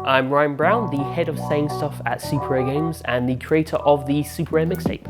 I'm Ryan Brown, the head of saying stuff at Super Rare Games and the creator of the Super Rare Mixtape.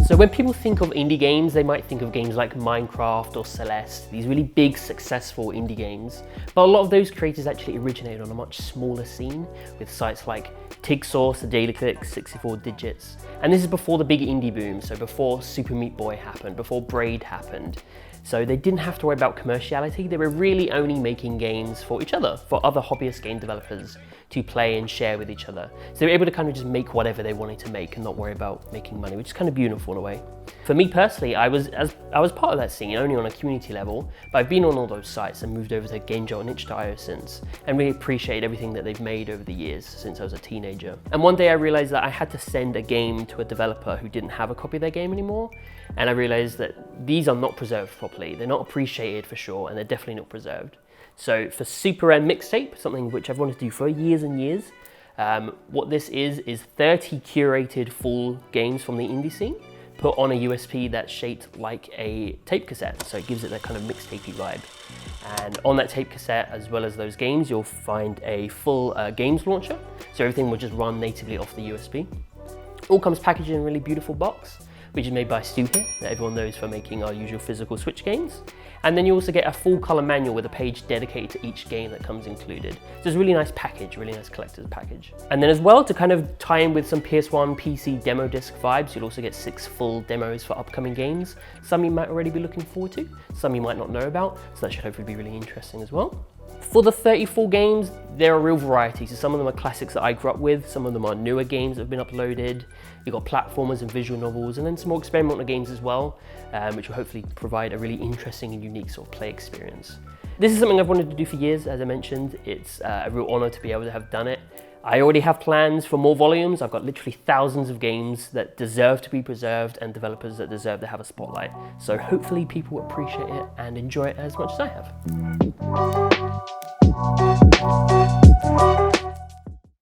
So when people think of indie games, they might think of games like Minecraft or Celeste, these really big, successful indie games. But a lot of those creators actually originated on a much smaller scene with sites like TigSauce, Daily Click, 64 Digits. And this is before the big indie boom, so before Super Meat Boy happened, before Braid happened. So they didn't have to worry about commerciality, they were really only making games for each other, for other hobbyist game developers to play and share with each other. So they were able to kind of just make whatever they wanted to make and not worry about making money, which is kind of beautiful in a way. For me personally, I was part of that scene, only on a community level, but I've been on all those sites and moved over to GameJolt and itch.io since, and really appreciate everything that they've made over the years since I was a teenager. And one day I realized that I had to send a game to a developer who didn't have a copy of their game anymore, and I realized that these are not preserved properly. They're not appreciated for sure, and they're definitely not preserved. So for Super Rare Mixtape, something which I've wanted to do for years and years, what this is 30 curated full games from the indie scene, put on a USB that's shaped like a tape cassette, so it gives it that kind of mixtapey vibe. And on that tape cassette, as well as those games, you'll find a full games launcher, so everything will just run natively off the USB. All comes packaged in a really beautiful box, which is made by Stu here, that everyone knows for making our usual physical Switch games. And then you also get a full color manual with a page dedicated to each game that comes included. So it's a really nice package, really nice collector's package. And then as well, to kind of tie in with some PS1 PC demo disc vibes, you'll also get 6 full demos for upcoming games. Some you might already be looking forward to, some you might not know about, so that should hopefully be really interesting as well. For the 34 games, there are real varieties. So some of them are classics that I grew up with, some of them are newer games that have been uploaded. You've got platformers and visual novels, and then some more experimental games as well, which will hopefully provide a really interesting and unique sort of play experience. This is something I've wanted to do for years, as I mentioned. It's a real honor to be able to have done it. I already have plans for more volumes. I've got literally thousands of games that deserve to be preserved and developers that deserve to have a spotlight. So hopefully people appreciate it and enjoy it as much as I have.